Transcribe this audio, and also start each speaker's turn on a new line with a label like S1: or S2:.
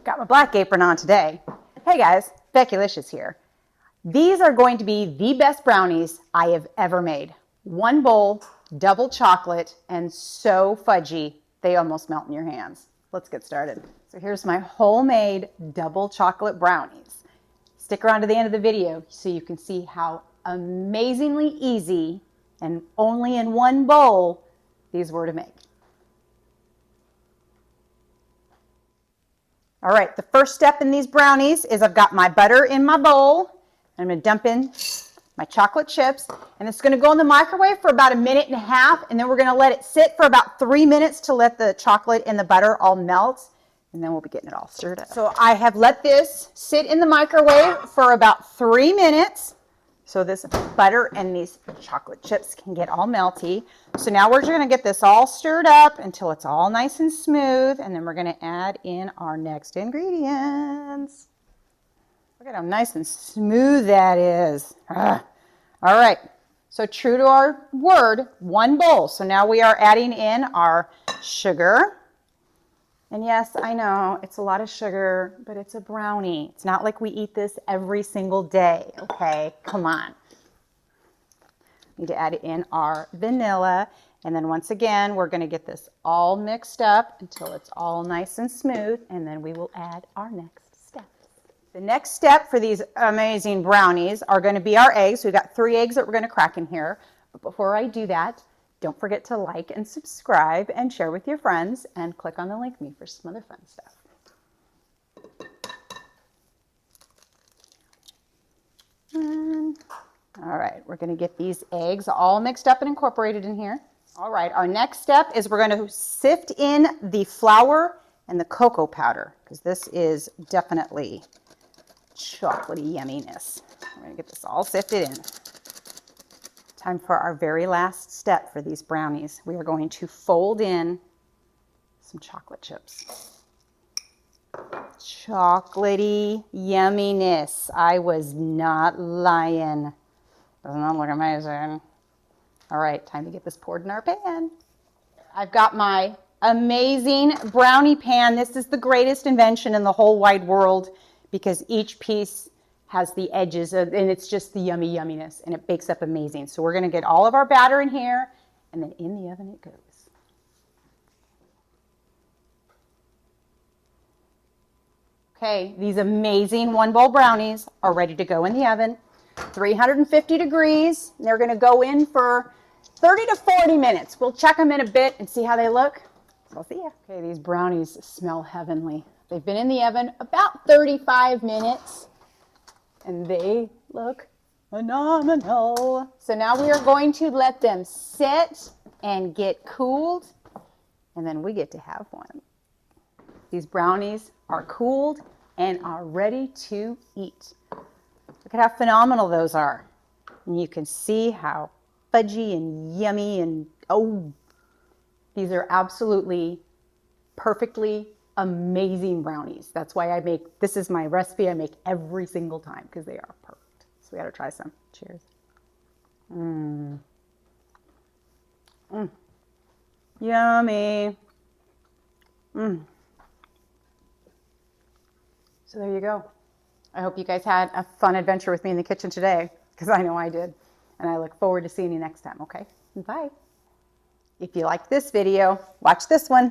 S1: Got my black apron on today. Hey guys, Becki-licious here. These are going to be the best brownies I have ever made. One bowl, double chocolate, and so fudgy, they almost melt in your hands. Let's get started. So here's my homemade double chocolate brownies. Stick around to the end of the video so you can see how amazingly easy and only in one bowl these were to make. All right, the first step in these brownies is I've got my butter in my bowl. I'm going to dump in my chocolate chips, and it's going to go in the microwave for about 1.5 minutes, and then we're going to let it sit for about 3 minutes to let the chocolate and the butter all melt, and then we'll be getting it all stirred up. So I have let this sit in the microwave for about 3 minutes, so this butter and these chocolate chips can get all melty. So now we're going to get this all stirred up until it's all nice and smooth, and then we're going to add in our next ingredients. Look at how nice and smooth that is. All right, so true to our word, one bowl. So now we are adding in our sugar. And yes, I know it's a lot of sugar, but it's a brownie. It's not like we eat this every single day, okay? Come on. Need to add in our vanilla. And then once again, we're gonna get this all mixed up until it's all nice and smooth, and then we will add our next step. The next step for these amazing brownies are gonna be our eggs. We've got 3 eggs that we're gonna crack in here. But before I do that, don't forget to like and subscribe and share with your friends, and click on the link me for some other fun stuff. All right, we're going to get these eggs all mixed up and incorporated in here. All right, our next step is we're going to sift in the flour and the cocoa powder, because this is definitely chocolatey yumminess. We're going to get this all sifted in. Time for our very last step for these brownies. We are going to fold in some chocolate chips. Chocolatey yumminess. I was not lying. Doesn't that look amazing? All right, time to get this poured in our pan. I've got my amazing brownie pan. This is the greatest invention in the whole wide world, because each piece has the edges and it's just the yummy yumminess, and it bakes up amazing. So we're going to get all of our batter in here, and then in the oven it goes. Okay, these amazing one bowl brownies are ready to go in the oven. 350 degrees. They're going to go in for 30 to 40 minutes. We'll check them in a bit and see how they look. So I'll see you. Okay, these brownies smell heavenly. They've been in the oven about 35 minutes. And they look phenomenal. So now we are going to let them sit and get cooled, and then we get to have one. These brownies are cooled and are ready to eat. Look at how phenomenal those are. And you can see how fudgy and yummy, and oh, these are absolutely perfectly amazing brownies. That's why this is my recipe I make every single time, because they are perfect. So we got to try some. Cheers. Yummy. So there you go. I hope you guys had a fun adventure with me in the kitchen today, because I know I did. And I look forward to seeing you next time, okay? Bye. If you liked this video, watch this one.